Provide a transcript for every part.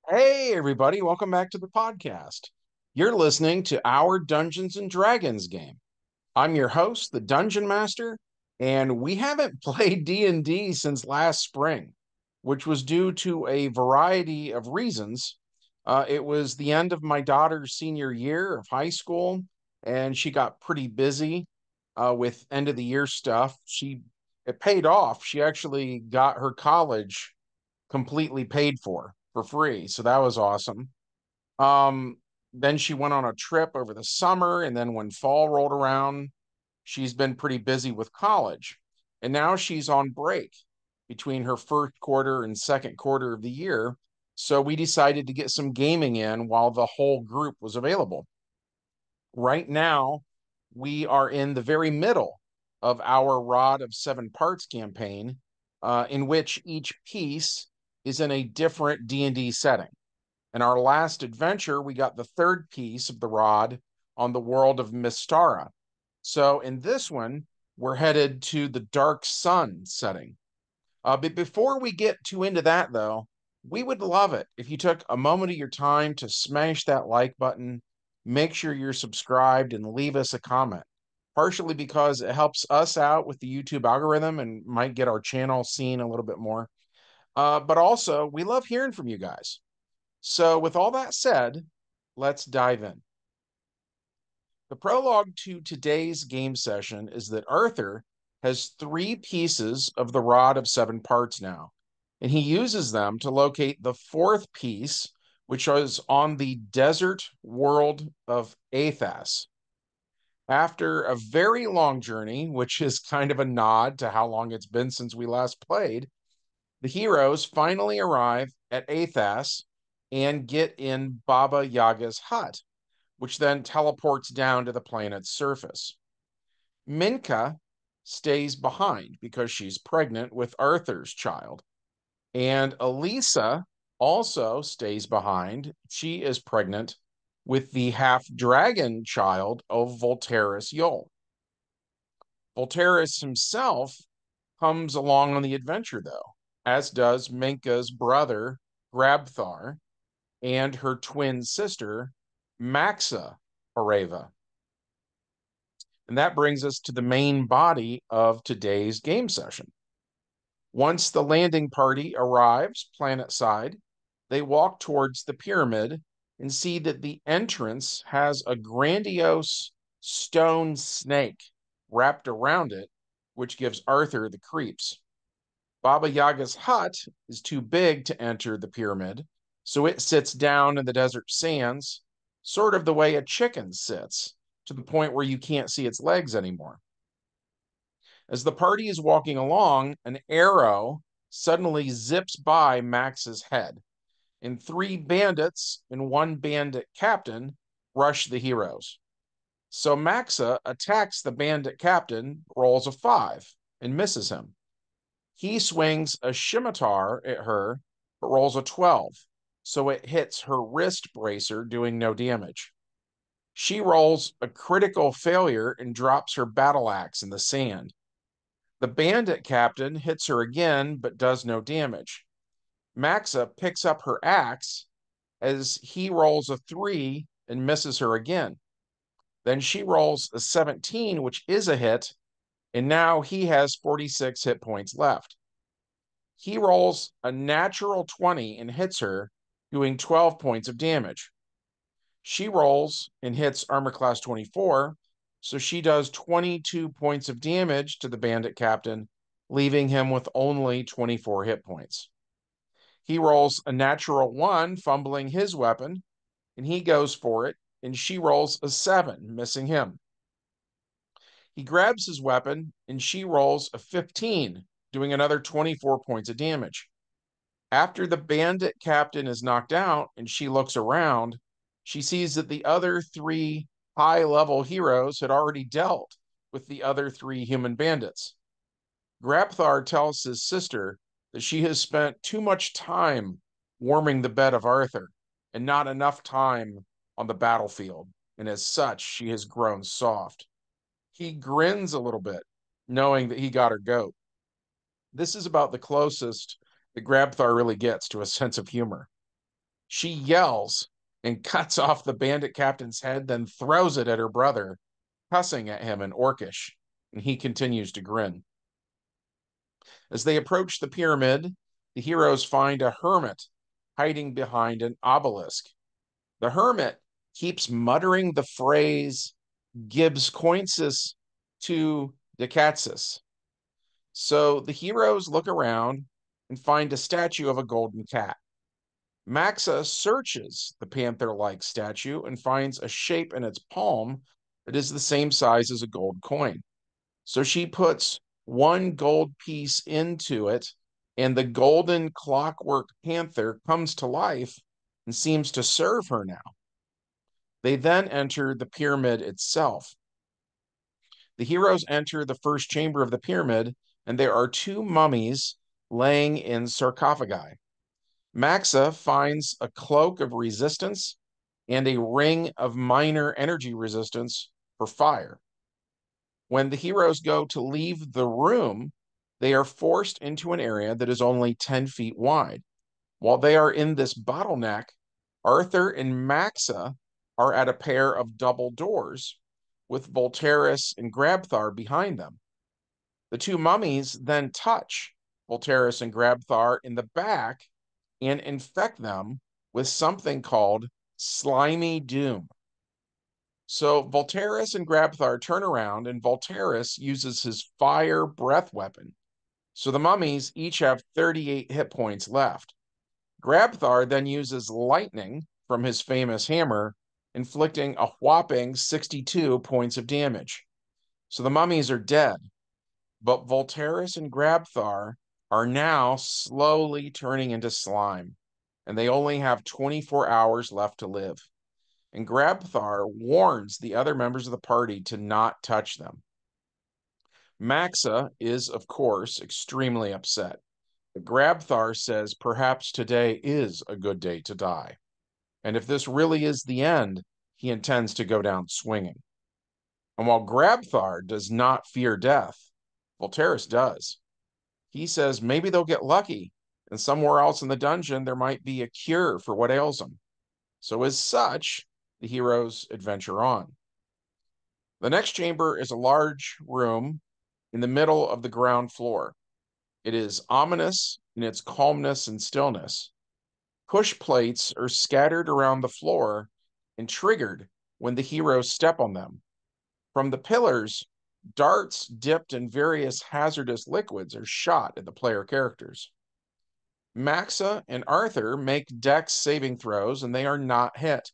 Hey, everybody, welcome back to the podcast. You're listening to our Dungeons and Dragons game. I'm your host, the Dungeon Master, and we haven't played D&D since last spring, which was due to a variety of reasons. It was the end of my daughter's senior year of high school, and she got pretty busy with end of the year stuff. It paid off. She actually got her college completely paid for free. So that was awesome. Um, then she went on a trip over the summer, and then when fall rolled around, she's been pretty busy with college. And now she's on break between her first quarter and second quarter of the year. So we decided to get some gaming in while the whole group was available. Right now, we are in the very middle of our Rod of Seven Parts campaign, in which each piece is in a different D&D setting. In our last adventure, we got the third piece of the rod on the world of Mystara. So in this one, we're headed to the Dark Sun setting. But before we get too into that, though, we would love it if you took a moment of your time to smash that like button, make sure you're subscribed, and leave us a comment. Partially because it helps us out with the YouTube algorithm and might get our channel seen a little bit more. But also, we love hearing from you guys. So, with all that said, let's dive in. The prologue to today's game session is that Arthur has three pieces of the Rod of Seven Parts now, and he uses them to locate the fourth piece, which is on the desert world of Athas. After a very long journey, which is kind of a nod to how long it's been since we last played, the heroes finally arrive at Athas and get in Baba Yaga's hut, which then teleports down to the planet's surface. Minka stays behind because she's pregnant with Arthur's child. And Elisa also stays behind. She is pregnant with the half dragon child of Voltairus Yule. Voltairus himself comes along on the adventure, though, as does Minka's brother, Grabthar, and her twin sister, Maxa Areva. And that brings us to the main body of today's game session. Once the landing party arrives planet side, they walk towards the pyramid and see that the entrance has a grandiose stone snake wrapped around it, which gives Arthur the creeps. Baba Yaga's hut is too big to enter the pyramid, so it sits down in the desert sands, sort of the way a chicken sits, to the point where you can't see its legs anymore. As the party is walking along, an arrow suddenly zips by Max's head, and three bandits and one bandit captain rush the heroes. So Maxa attacks the bandit captain, rolls a 5, and misses him. He swings a scimitar at her, but rolls a 12, so it hits her wrist bracer, doing no damage. She rolls a critical failure and drops her battle axe in the sand. The bandit captain hits her again, but does no damage. Maxa picks up her axe as he rolls a 3 and misses her again. Then she rolls a 17, which is a hit, and now he has 46 hit points left. He rolls a natural 20 and hits her, doing 12 points of damage. She rolls and hits armor class 24, so she does 22 points of damage to the bandit captain, leaving him with only 24 hit points. He rolls a natural 1, fumbling his weapon, and he goes for it, and she rolls a 7, missing him. He grabs his weapon, and she rolls a 15, doing another 24 points of damage. After the bandit captain is knocked out and she looks around, she sees that the other three high level heroes had already dealt with the other three human bandits. Grabthar tells his sister that she has spent too much time warming the bed of Arthur and not enough time on the battlefield, and as such, she has grown soft. He grins a little bit, knowing that he got her goat. This is about the closest that Grabthar really gets to a sense of humor. She yells and cuts off the bandit captain's head, then throws it at her brother, cussing at him in Orcish, and he continues to grin. As they approach the pyramid, the heroes find a hermit hiding behind an obelisk. The hermit keeps muttering the phrase Gibbs Coincis to Decaxis. So the heroes look around and find a statue of a golden cat. Maxa searches the panther-like statue and finds a shape in its palm that is the same size as a gold coin. So she puts one gold piece into it, and the golden clockwork panther comes to life and seems to serve her now. They then enter the pyramid itself. The heroes enter the first chamber of the pyramid, and there are two mummies laying in sarcophagi. Maxa finds a cloak of resistance and a ring of minor energy resistance for fire. When the heroes go to leave the room, they are forced into an area that is only 10 feet wide. While they are in this bottleneck, Arthur and Maxa are at a pair of double doors with Voltaris and Grabthar behind them. The two mummies then touch Voltaris and Grabthar in the back and infect them with something called slimy doom. So Voltaris and Grabthar turn around, and Voltaris uses his fire breath weapon. So the mummies each have 38 hit points left. Grabthar then uses lightning from his famous hammer, inflicting a whopping 62 points of damage. So the mummies are dead, but Voltaris and Grabthar are now slowly turning into slime, and they only have 24 hours left to live. And Grabthar warns the other members of the party to not touch them. Maxa is, of course, extremely upset. But Grabthar says perhaps today is a good day to die. And if this really is the end, he intends to go down swinging. And while Grabthar does not fear death, Voltaris does. He says maybe they'll get lucky, and somewhere else in the dungeon there might be a cure for what ails them. So as such, the heroes adventure on. The next chamber is a large room in the middle of the ground floor. It is ominous in its calmness and stillness. Push plates are scattered around the floor and triggered when the heroes step on them. From the pillars, darts dipped in various hazardous liquids are shot at the player characters. Maxa and Arthur make dex saving throws, and they are not hit.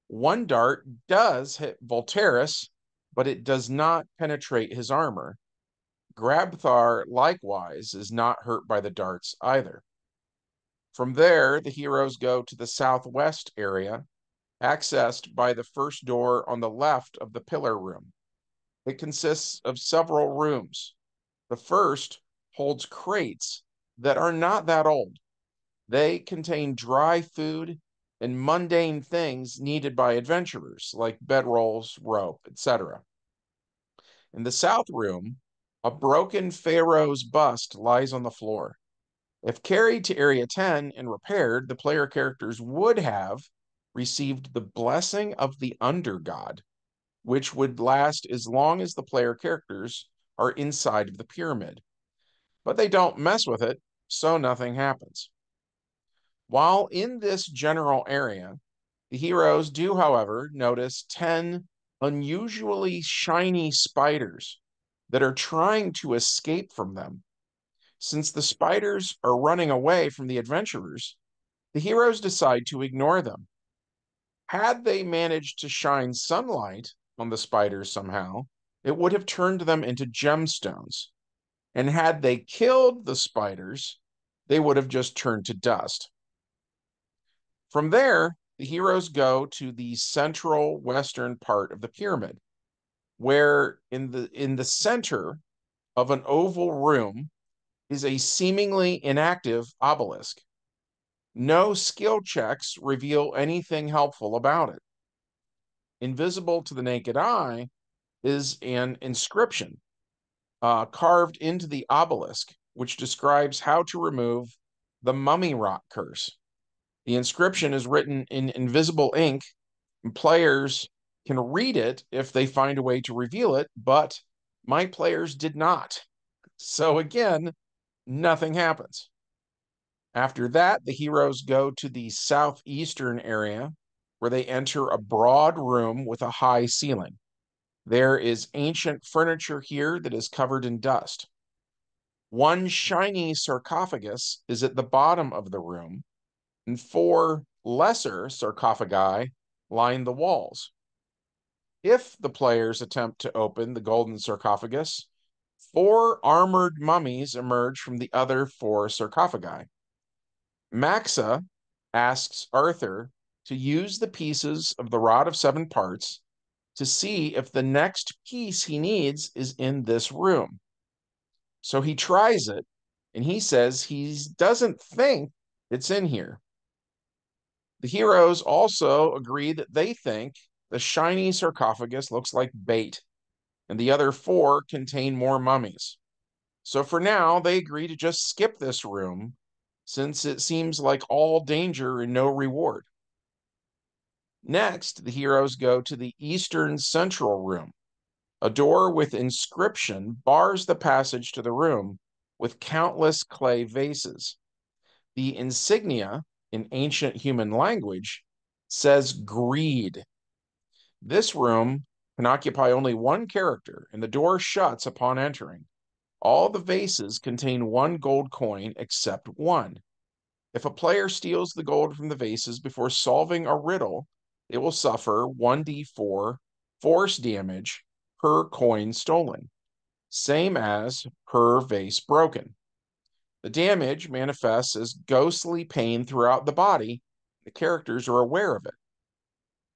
One dart does hit Voltaris, but it does not penetrate his armor. Grabthar, likewise, is not hurt by the darts either. From there, the heroes go to the southwest area, accessed by the first door on the left of the pillar room. It consists of several rooms. The first holds crates that are not that old. They contain dry food and mundane things needed by adventurers, like bedrolls, rope, etc. In the south room, a broken pharaoh's bust lies on the floor. If carried to Area 10 and repaired, the player characters would have received the blessing of the Undergod, which would last as long as the player characters are inside of the pyramid. But they don't mess with it, so nothing happens. While in this general area, the heroes do, however, notice 10 unusually shiny spiders that are trying to escape from them. Since the spiders are running away from the adventurers, the heroes decide to ignore them. Had they managed to shine sunlight on the spiders somehow, it would have turned them into gemstones. And had they killed the spiders, they would have just turned to dust. From there, the heroes go to the central western part of the pyramid, where in the center of an oval room is a seemingly inactive obelisk. No skill checks reveal anything helpful about it. Invisible to the naked eye is an inscription carved into the obelisk, which describes how to remove the mummy rot curse. The inscription is written in invisible ink, and players can read it if they find a way to reveal it, but my players did not. So again, nothing happens. After that, the heroes go to the southeastern area where they enter a broad room with a high ceiling. There is ancient furniture here that is covered in dust. One shiny sarcophagus is at the bottom of the room, and 4 lesser sarcophagi line the walls. If the players attempt to open the golden sarcophagus, 4 armored mummies emerge from the other 4 sarcophagi. Maxa asks Arthur to use the pieces of the Rod of 7 Parts to see if the next piece he needs is in this room. So he tries it, and he says he doesn't think it's in here. The heroes also agree that they think the shiny sarcophagus looks like bait, and the other 4 contain more mummies. So for now, they agree to just skip this room, since it seems like all danger and no reward. Next, the heroes go to the eastern central room. A door with inscription bars the passage to the room with countless clay vases. The insignia, in ancient human language, says greed. This room can occupy only 1 character, and the door shuts upon entering. All the vases contain 1 gold coin except 1. If a player steals the gold from the vases before solving a riddle, it will suffer 1d4 force damage per coin stolen, same as per vase broken. The damage manifests as ghostly pain throughout the body. The characters are aware of it.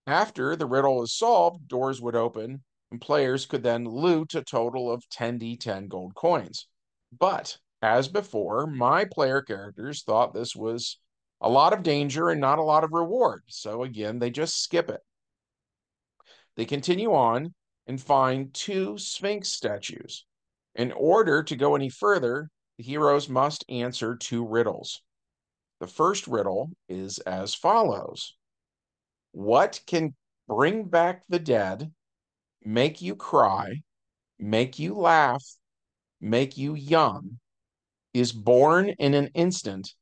After the riddle is solved, doors would open, and players could then loot a total of 10d10 gold coins. But, as before, my player characters thought this was a lot of danger and not a lot of reward, so again, they just skip it. They continue on and find 2 Sphinx statues. In order to go any further, the heroes must answer 2 riddles. The first riddle is as follows. What can bring back the dead, make you cry, make you laugh, make you young, is born in an instant,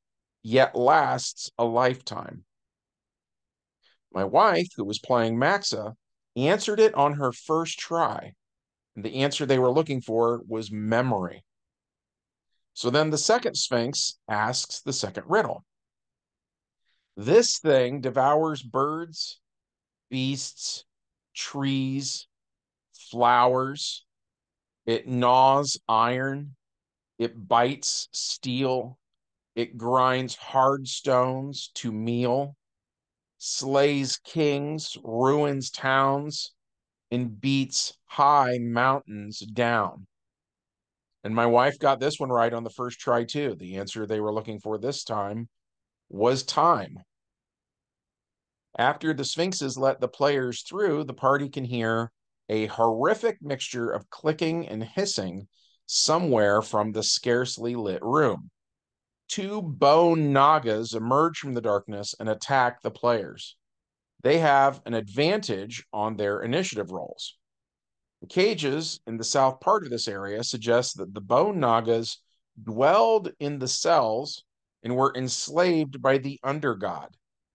yet lasts a lifetime? My wife, who was playing Maxa, answered it on her first try, and the answer they were looking for was memory. So then the second Sphinx asks the second riddle. This thing devours birds, beasts, trees, flowers. It gnaws iron. It bites steel. It grinds hard stones to meal, slays kings, ruins towns, and beats high mountains down. And my wife got this one right on the first try, too. The answer they were looking for this time was time. After the Sphinxes let the players through, the party can hear a horrific mixture of clicking and hissing somewhere from the scarcely lit room. 2 bone Nagas emerge from the darkness and attack the players. They have an advantage on their initiative rolls. The cages in the south part of this area suggest that the bone Nagas dwelled in the cells and were enslaved by the undergod,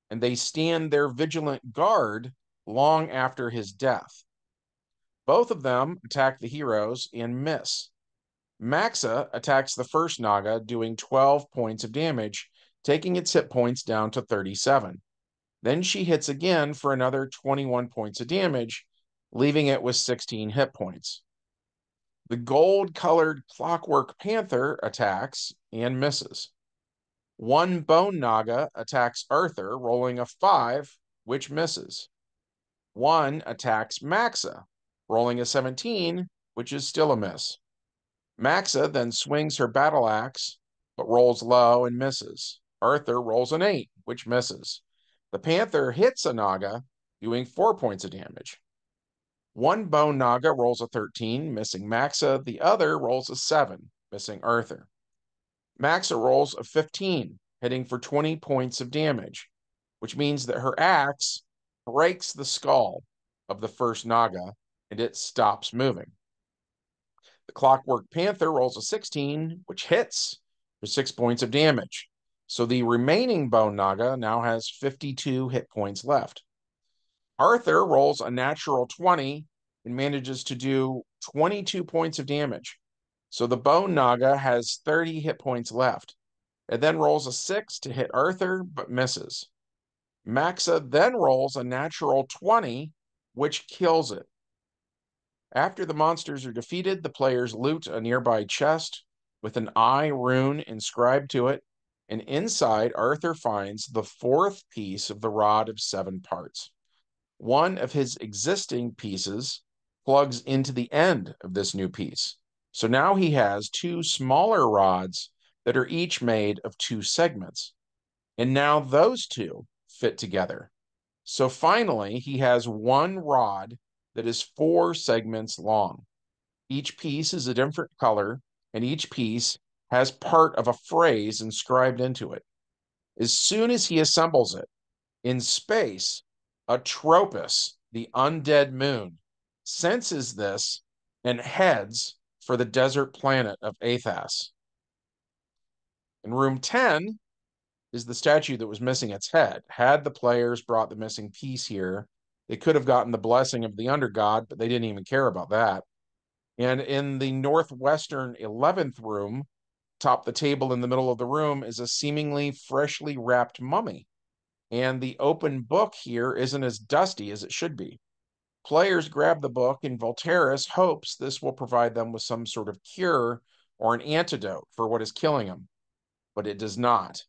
and they stand their vigilant guard long after his death. Both of them attack the heroes and miss. Maxa attacks the first Naga, doing 12 points of damage, taking its hit points down to 37. Then she hits again for another 21 points of damage, leaving it with 16 hit points. The gold-colored Clockwork Panther attacks and misses. 1 Bone Naga attacks Arthur, rolling a 5, which misses. 1 attacks Maxa, rolling a 17, which is still a miss. Maxa then swings her battle axe, but rolls low and misses. Arthur rolls an 8, which misses. The Panther hits a Naga, doing 4 points of damage. 1 Bone Naga rolls a 13, missing Maxa. The other rolls a 7, missing Arthur. Maxa rolls a 15, hitting for 20 points of damage. which means that her axe breaks the skull of the first Naga and it stops moving. The Clockwork Panther rolls a 16, which hits for 6 points of damage. So the remaining Bone Naga now has 52 hit points left. Arthur rolls a natural 20 and manages to do 22 points of damage. So the Bone Naga has 30 hit points left. It then rolls a 6 to hit Arthur, but misses. Maxa then rolls a natural 20, which kills it. After the monsters are defeated, the players loot a nearby chest with an eye rune inscribed to it, and inside, Arthur finds the fourth piece of the rod of 7 parts. One of his existing pieces plugs into the end of this new piece. So now he has 2 smaller rods that are each made of 2 segments. And now those 2 fit together. So finally, he has 1 rod that is 4 segments long. Each piece is a different color, and each piece has part of a phrase inscribed into it. As soon as he assembles it, in space, Atropos, the undead moon, senses this and heads for the desert planet of Athas. In room 10 is the statue that was missing its head. Had the players brought the missing piece here, they could have gotten the blessing of the Undergod, but they didn't even care about that. And in the northwestern 11th room, atop the table in the middle of the room, is a seemingly freshly wrapped mummy. And the open book here isn't as dusty as it should be. Players grab the book, and Voltairus hopes this will provide them with some sort of cure or an antidote for what is killing him. But it does not.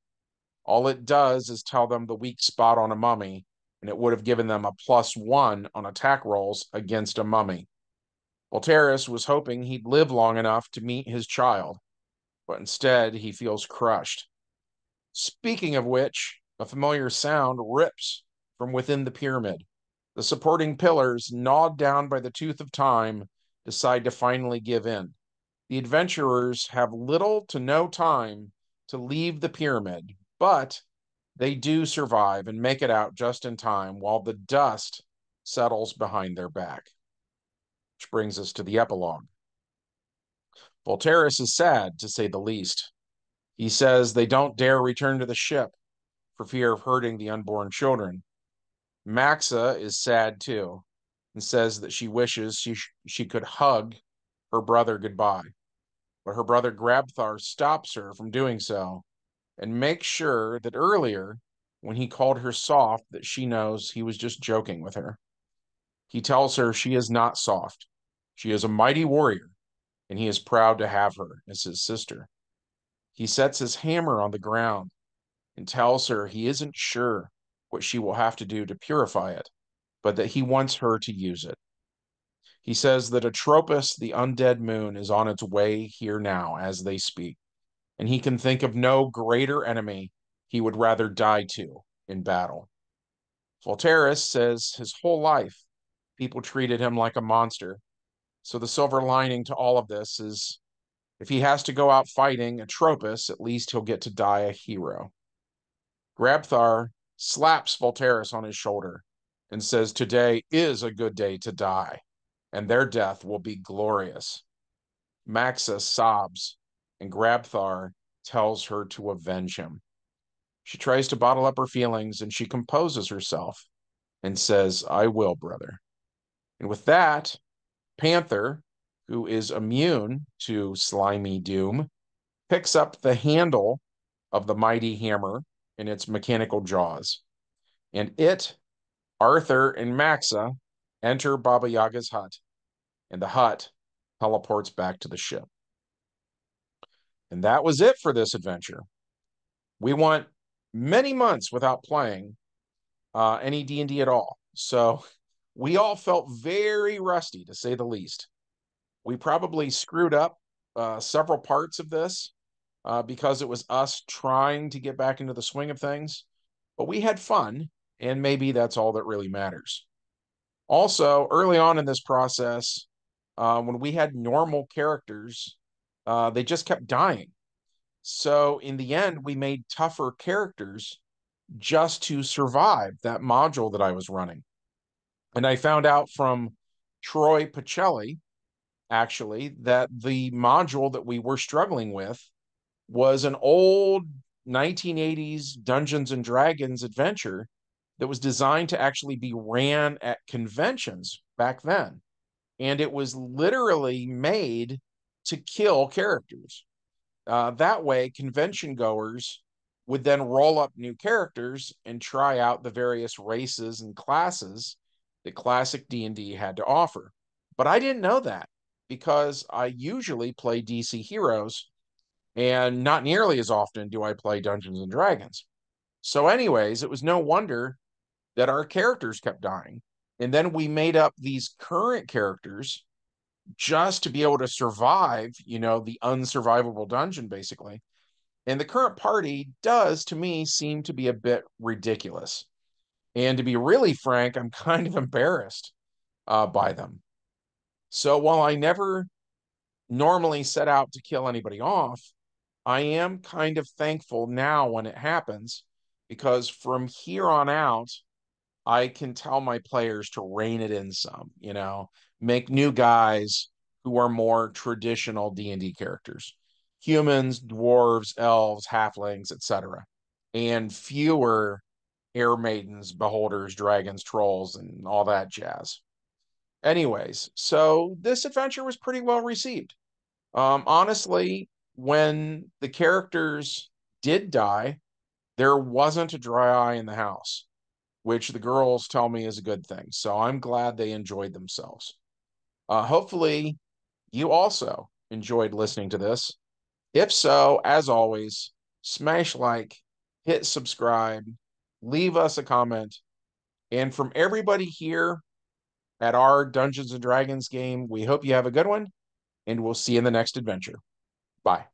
All it does is tell them the weak spot on a mummy, and it would have given them a +1 on attack rolls against a mummy. Voltairus was hoping he'd live long enough to meet his child, but instead he feels crushed. Speaking of which, a familiar sound rips from within the pyramid. The supporting pillars, gnawed down by the tooth of time, decide to finally give in. The adventurers have little to no time to leave the pyramid, but they do survive and make it out just in time while the dust settles behind their back. Which brings us to the epilogue. Voltairus is sad, to say the least. He says they don't dare return to the ship for fear of hurting the unborn children. Maxa is sad too and says that she wishes she could hug her brother goodbye. But her brother Grabthar stops her from doing so and makes sure that earlier, when he called her soft, that she knows he was just joking with her. He tells her she is not soft. She is a mighty warrior, and he is proud to have her as his sister. He sets his hammer on the ground and tells her he isn't sure what she will have to do to purify it, but that he wants her to use it. He says that Atropos, the undead moon, is on its way here now as they speak, and he can think of no greater enemy he would rather die to in battle. Voltairus says his whole life people treated him like a monster. So the silver lining to all of this is if he has to go out fighting Atropos, at least he'll get to die a hero. Grabthar slaps Voltairus on his shoulder and says today is a good day to die, and their death will be glorious. Maxa sobs, and Grabthar tells her to avenge him. She tries to bottle up her feelings, and she composes herself and says, I will, brother. And with that, Panther, who is immune to slimy doom, picks up the handle of the mighty hammer in its mechanical jaws. And it, Arthur, and Maxa enter Baba Yaga's hut, and the hut teleports back to the ship. And that was it for this adventure. We went many months without playing any D&D at all. So we all felt very rusty, to say the least. We probably screwed up several parts of this because it was us trying to get back into the swing of things. But we had fun, and maybe that's all that really matters. Also, early on in this process, when we had normal characters, they just kept dying. So in the end, we made tougher characters just to survive that module that I was running. And I found out from Troy Pacelli, actually, that the module that we were struggling with was an old 1980s Dungeons and Dragons adventure that was designed to actually be ran at conventions back then. And it was literally made to kill characters. That way, convention goers would then roll up new characters and try out the various races and classes that classic D&D had to offer. But I didn't know that because I usually play DC Heroes, and not nearly as often do I play Dungeons and Dragons. So, anyways, it was no wonder that our characters kept dying. And then we made up these current characters just to be able to survive, the unsurvivable dungeon, basically. And the current party does, to me, seem to be a bit ridiculous. And to be really frank, I'm kind of embarrassed by them. So while I never normally set out to kill anybody off, I am kind of thankful now when it happens, because from here on out, I can tell my players to rein it in some, make new guys who are more traditional D&D characters. Humans, dwarves, elves, halflings, etc. And fewer air maidens, beholders, dragons, trolls, and all that jazz. Anyways, so this adventure was pretty well received. Honestly, when the characters did die, there wasn't a dry eye in the house, which the girls tell me is a good thing. So I'm glad they enjoyed themselves. Hopefully, you also enjoyed listening to this. If so, as always, smash like, hit subscribe, leave us a comment. And from everybody here at our Dungeons and Dragons game, we hope you have a good one, and we'll see you in the next adventure. Bye.